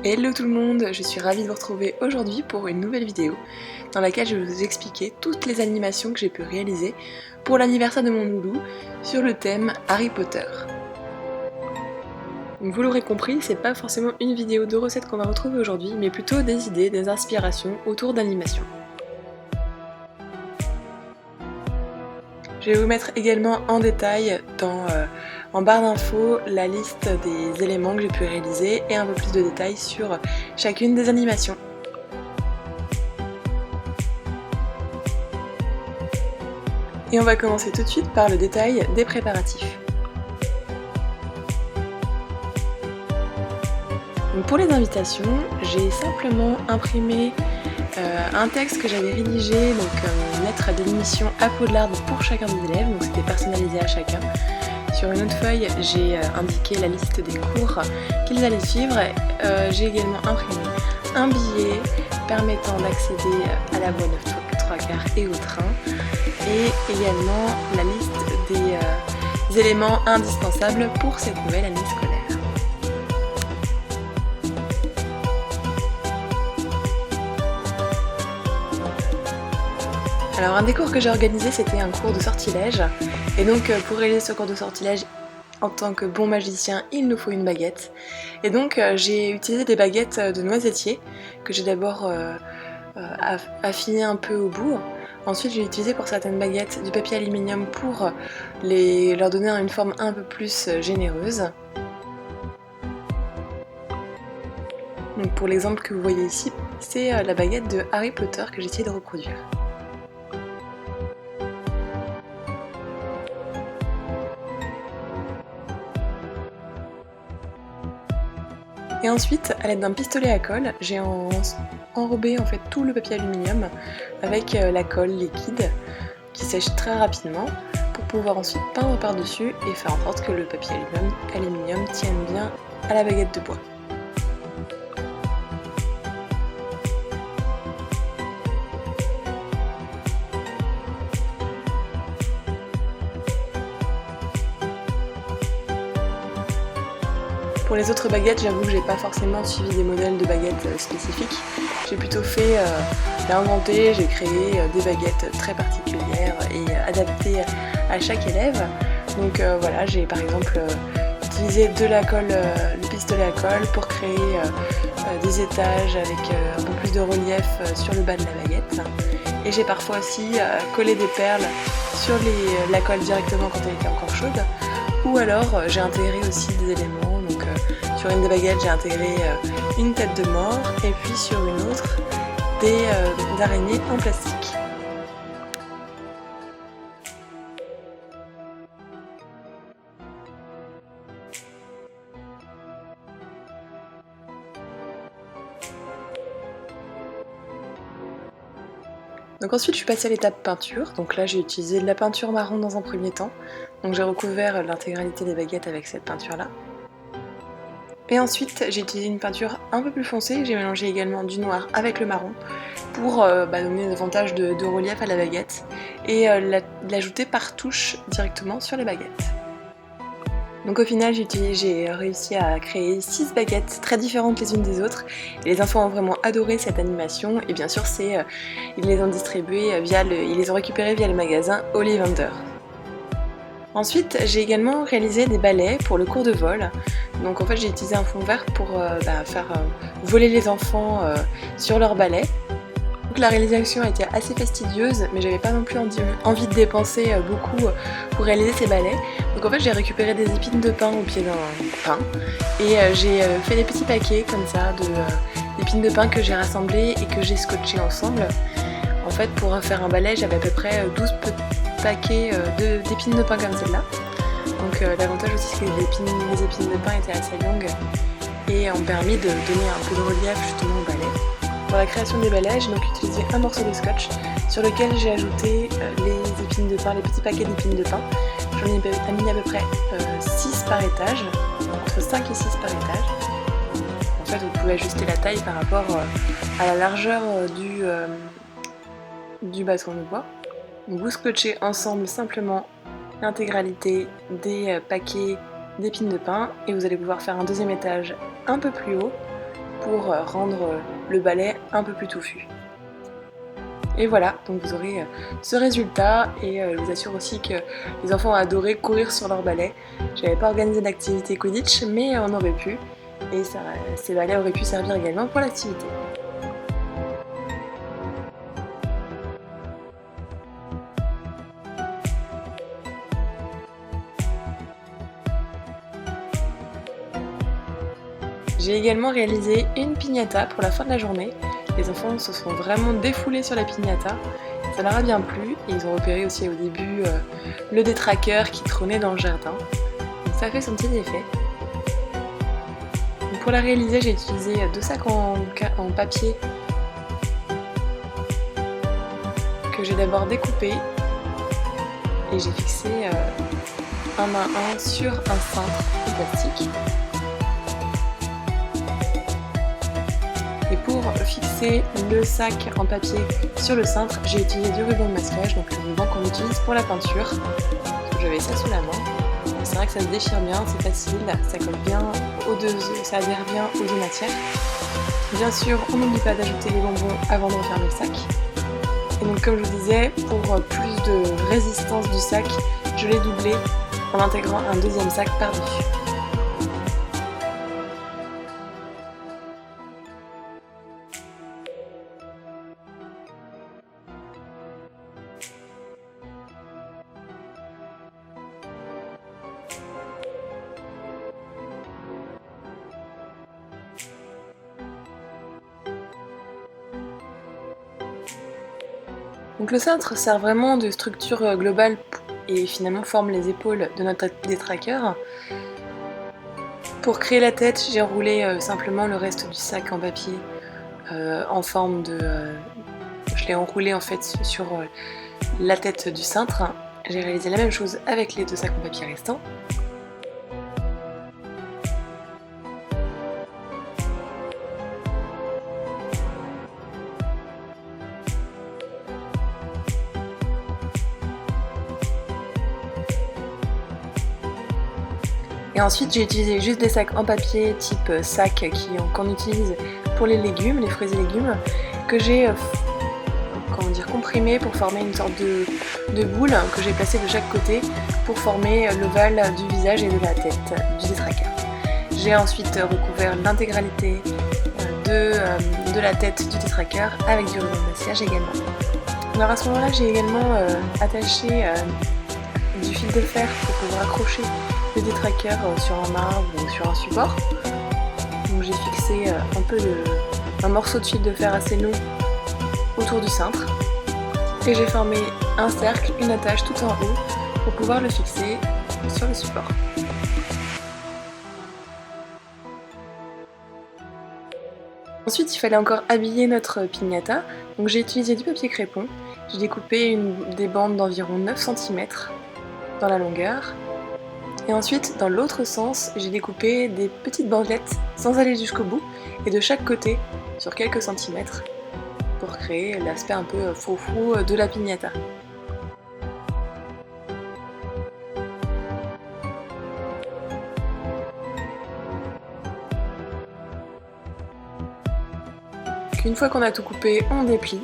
Hello tout le monde, je suis ravie de vous retrouver aujourd'hui pour une nouvelle vidéo dans laquelle je vais vous expliquer toutes les animations que j'ai pu réaliser pour l'anniversaire de mon loulou sur le thème Harry Potter. Donc vous l'aurez compris, c'est pas forcément une vidéo de recettes qu'on va retrouver aujourd'hui, mais plutôt des idées, des inspirations autour d'animations. Je vais vous mettre également en détail en barre d'infos la liste des éléments que j'ai pu réaliser et un peu plus de détails sur chacune des animations. Et on va commencer tout de suite par le détail des préparatifs. Donc pour les invitations, j'ai simplement imprimé un texte que j'avais rédigé, donc une lettre de démission à Poudlard pour chacun des élèves, donc c'était personnalisé à chacun. Sur une autre feuille, j'ai indiqué la liste des cours qu'ils allaient suivre. J'ai également imprimé un billet permettant d'accéder à la voie 9 3/4 et au train, et également la liste des éléments indispensables pour cette nouvelle année scolaire. Alors un des cours que j'ai organisé, c'était un cours de sortilège, et donc pour réaliser ce cours de sortilège, en tant que bon magicien, il nous faut une baguette. Et donc j'ai utilisé des baguettes de noisetier que j'ai d'abord affiné un peu au bout. Ensuite j'ai utilisé pour certaines baguettes du papier aluminium pour leur donner une forme un peu plus généreuse. Donc pour l'exemple que vous voyez ici, c'est la baguette de Harry Potter que j'ai essayé de reproduire. Et ensuite, à l'aide d'un pistolet à colle, j'ai enrobé en fait tout le papier aluminium avec la colle liquide qui sèche très rapidement pour pouvoir ensuite peindre par-dessus et faire en sorte que le papier aluminium tienne bien à la baguette de bois. Pour les autres baguettes, j'avoue que j'ai pas forcément suivi des modèles de baguettes spécifiques. J'ai plutôt inventé, j'ai créé des baguettes très particulières et adaptées à chaque élève. Donc voilà, j'ai par exemple utilisé de la colle, le pistolet à colle pour créer des étages avec un peu plus de relief sur le bas de la baguette. Et j'ai parfois aussi collé des perles sur la colle directement quand elle était encore chaude. Ou alors j'ai intégré aussi des éléments. Donc sur une des baguettes j'ai intégré une tête de mort et puis sur une autre des araignées en plastique. Donc ensuite je suis passée à l'étape peinture, donc là j'ai utilisé de la peinture marron dans un premier temps, donc j'ai recouvert l'intégralité des baguettes avec cette peinture là. Et ensuite j'ai utilisé une peinture un peu plus foncée, j'ai mélangé également du noir avec le marron pour donner davantage de relief à la baguette et l'ajouter par touche directement sur les baguettes. Donc au final j'ai réussi à créer 6 baguettes très différentes les unes des autres et les enfants ont vraiment adoré cette animation et bien sûr ils les ont distribuées ils les ont récupérées via le magasin Ollivander. Ensuite j'ai également réalisé des balais pour le cours de vol. Donc en fait j'ai utilisé un fond vert pour faire voler les enfants sur leur balai. Donc la réalisation a été assez fastidieuse, mais j'avais pas non plus envie de dépenser beaucoup pour réaliser ces balais. Donc en fait j'ai récupéré des épines de pin au pied d'un pin et j'ai fait des petits paquets comme ça d'épines de pin que j'ai rassemblées et que j'ai scotché ensemble. En fait pour faire un balai j'avais à peu près 12 paquets d'épines de pin comme celle-là. Donc l'avantage aussi c'est que les épines de pin étaient assez longues et ont permis de donner un peu de relief justement au balai. Pour la création des balais, j'ai donc utilisé un morceau de scotch sur lequel j'ai ajouté les épines de pin, les petits paquets d'épines de pin. J'en ai mis à peu près 6 par étage, entre 5 et 6 par étage. En fait, vous pouvez ajuster la taille par rapport à la largeur du bâton de bois. Donc vous scotchez ensemble simplement l'intégralité des paquets d'épines de pin et vous allez pouvoir faire un deuxième étage un peu plus haut pour rendre le balai un peu plus touffu. Et voilà, donc vous aurez ce résultat et je vous assure aussi que les enfants ont adoré courir sur leur balai. J'avais pas organisé d'activité Quidditch, mais on aurait pu et ces balais auraient pu servir également pour l'activité. J'ai également réalisé une piñata pour la fin de la journée. Les enfants se sont vraiment défoulés sur la piñata, ça leur a bien plu et ils ont repéré aussi au début le détraqueur qui trônait dans le jardin. Donc ça a fait son petit effet. Donc pour la réaliser, j'ai utilisé 2 sacs en papier que j'ai d'abord découpé et j'ai fixé un à un sur un cintre en plastique. Et pour fixer le sac en papier sur le cintre, j'ai utilisé du ruban de masquage, donc le ruban qu'on utilise pour la peinture. J'avais ça sous la main. C'est vrai que ça se déchire bien, c'est facile, ça colle bien ça adhère bien aux deux matières. Bien sûr, on n'oublie pas d'ajouter les bonbons avant de refermer le sac. Et donc comme je vous disais, pour plus de résistance du sac, je l'ai doublé en intégrant un deuxième sac par-dessus. Donc le cintre sert vraiment de structure globale et finalement forme les épaules de notre détraqueur. Pour créer la tête, j'ai enroulé simplement le reste du sac en papier en forme de... je l'ai enroulé en fait sur la tête du cintre. J'ai réalisé la même chose avec les 2 sacs en papier restants. Et ensuite j'ai utilisé juste des sacs en papier type sac qu'on utilise pour les légumes, les fruits et légumes, que j'ai comprimé pour former une sorte de boule que j'ai placée de chaque côté pour former l'ovale du visage et de la tête du détraqueur. J'ai ensuite recouvert l'intégralité de la tête du détraqueur avec du ruban de massage également. Alors à ce moment-là, j'ai également attaché du fil de fer pour pouvoir accrocher le détraqueur sur un arbre ou sur un support. Donc j'ai fixé un morceau de fil de fer assez long autour du cintre et j'ai formé un cercle, une attache tout en haut pour pouvoir le fixer sur le support. Ensuite, il fallait encore habiller notre piñata, donc j'ai utilisé du papier crépon. J'ai découpé des bandes d'environ 9 cm dans la longueur. Et ensuite, dans l'autre sens, j'ai découpé des petites bandelettes sans aller jusqu'au bout et de chaque côté, sur quelques centimètres, pour créer l'aspect un peu froufrou de la piñata. Une fois qu'on a tout coupé, on déplie.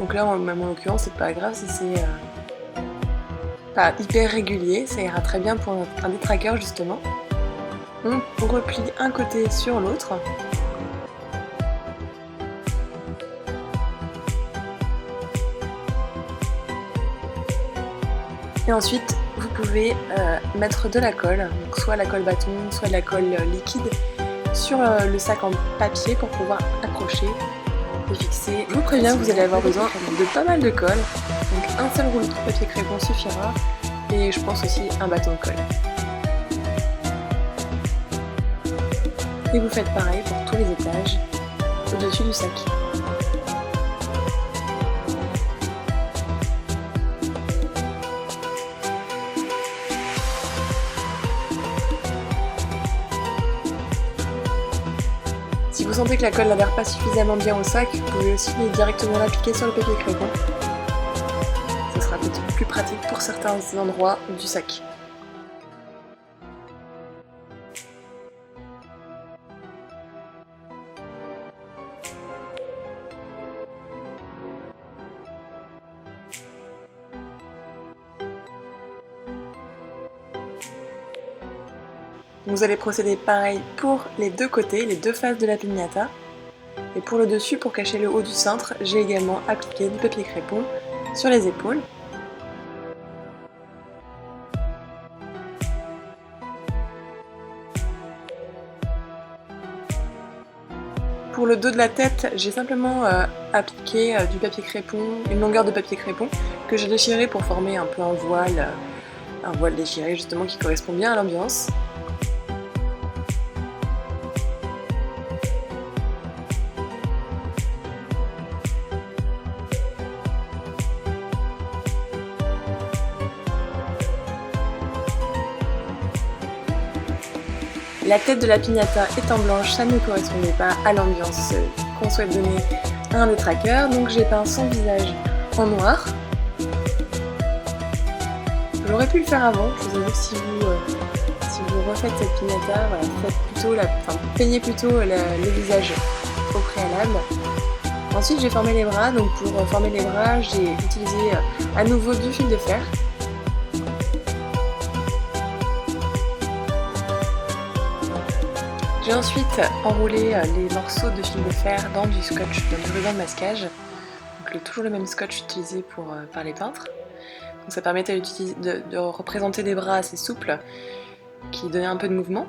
Donc là, même en l'occurrence, c'est pas grave si c'est pas hyper régulier, ça ira très bien pour un détraqueur justement. On replie un côté sur l'autre. Et ensuite, vous pouvez mettre de la colle, donc soit la colle bâton, soit de la colle liquide, sur le sac en papier pour pouvoir accrocher et fixer. Je vous préviens que vous allez avoir besoin de pas mal de colle, donc un seul rouleau de papier crépon suffira, et je pense aussi un bâton de colle. Et vous faites pareil pour tous les étages au-dessus du sac. Si vous sentez que la colle n'adhère pas suffisamment bien au sac, vous pouvez aussi directement l'appliquer sur le papier crépon. Ce sera peut-être plus pratique pour certains endroits du sac. Vous allez procéder pareil pour les deux côtés, les deux faces de la piñata. Et pour le dessus, pour cacher le haut du cintre, j'ai également appliqué du papier crépon sur les épaules. Pour le dos de la tête, j'ai simplement appliqué du papier crépon, une longueur de papier crépon que j'ai déchiré pour former un peu un voile déchiré justement qui correspond bien à l'ambiance. La tête de la piñata étant blanche, ça ne correspondait pas à l'ambiance qu'on souhaite donner à un des trackers, donc j'ai peint son visage en noir. J'aurais pu le faire avant, je vous avoue que si vous refaites cette piñata, voilà, peignez plutôt le visage au préalable. Ensuite j'ai formé les bras, donc pour former les bras, j'ai utilisé à nouveau du fil de fer. J'ai ensuite enroulé les morceaux de fil de fer dans du scotch, dans du ruban de masquage. Donc toujours le même scotch utilisé par les peintres. Donc ça permettait de représenter des bras assez souples qui donnaient un peu de mouvement.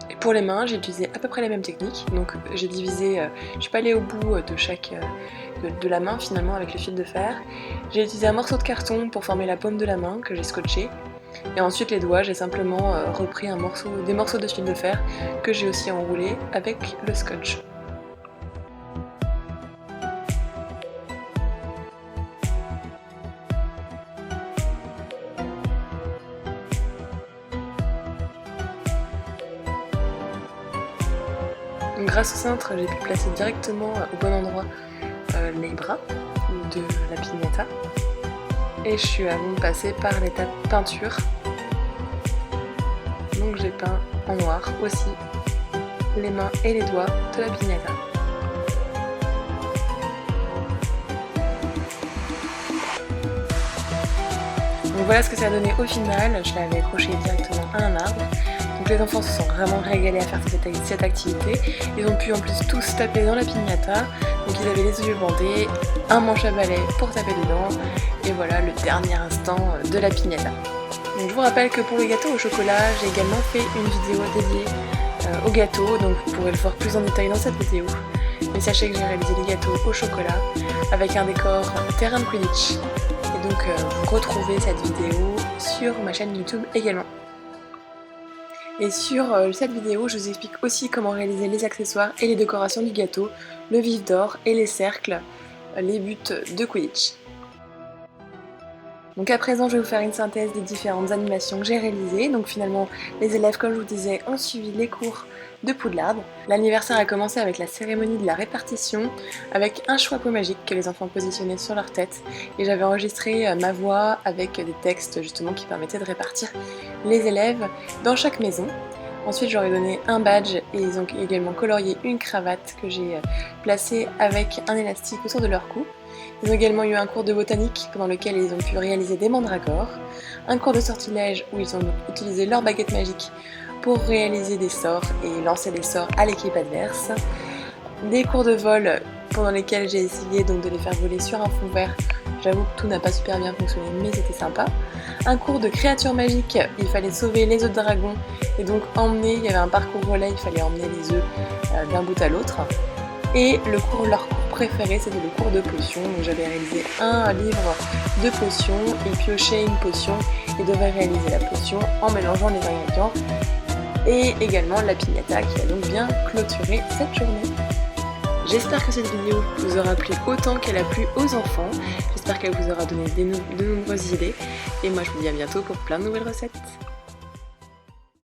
Et pour les mains, j'ai utilisé à peu près les mêmes techniques. Donc j'ai divisé, je suis pas allée au bout de la main finalement avec le fil de fer. J'ai utilisé un morceau de carton pour former la paume de la main que j'ai scotché. Et ensuite les doigts, j'ai simplement repris des morceaux de fil de fer que j'ai aussi enroulé avec le scotch. Donc, grâce au cintre, j'ai pu placer directement au bon endroit les bras de la piñata. Et je suis avant de passer par l'étape peinture. Donc j'ai peint en noir aussi les mains et les doigts de la piñata. Donc voilà ce que ça a donné au final. Je l'avais accroché directement à un arbre. Donc les enfants se sont vraiment régalés à faire cette activité. Ils ont pu en plus tous taper dans la piñata. Donc ils avaient les yeux bandés, un manche à balai pour taper dedans. Et voilà le dernier instant de la piñata. Donc je vous rappelle que pour le gâteau au chocolat, j'ai également fait une vidéo dédiée au gâteau. Donc vous pourrez le voir plus en détail dans cette vidéo. Mais sachez que j'ai réalisé les gâteaux au chocolat avec un décor terrain de Quidditch. Et donc vous retrouvez cette vidéo sur ma chaîne YouTube également. Et sur cette vidéo, je vous explique aussi comment réaliser les accessoires et les décorations du gâteau, le vif d'or et les cercles, les buts de Quidditch. Donc à présent, je vais vous faire une synthèse des différentes animations que j'ai réalisées. Donc finalement, les élèves, comme je vous disais, ont suivi les cours de Poudlard. L'anniversaire a commencé avec la cérémonie de la répartition, avec un choix-peau magique que les enfants positionnaient sur leur tête. Et j'avais enregistré ma voix avec des textes justement qui permettaient de répartir les élèves dans chaque maison. Ensuite, j'aurais donné un badge et ils ont également colorié une cravate que j'ai placée avec un élastique autour de leur cou. Ils ont également eu un cours de botanique pendant lequel ils ont pu réaliser des mandragores, un cours de sortilège où ils ont utilisé leur baguette magique pour réaliser des sorts et lancer des sorts à l'équipe adverse, des cours de vol pendant lesquels j'ai essayé donc de les faire voler sur un fond vert. J'avoue que tout n'a pas super bien fonctionné, mais c'était sympa. Un cours de créature magique, il fallait sauver les œufs de dragon et donc il y avait un parcours relais, il fallait emmener les œufs d'un bout à l'autre. Et leur cours préféré, c'était le cours de potions. Donc j'avais réalisé un livre de potions et pioché une potion et devait réaliser la potion en mélangeant les ingrédients. Et également la piñata qui a donc bien clôturé cette journée. J'espère que cette vidéo vous aura plu autant qu'elle a plu aux enfants. J'espère qu'elle vous aura donné de nombreuses idées. Et moi je vous dis à bientôt pour plein de nouvelles recettes.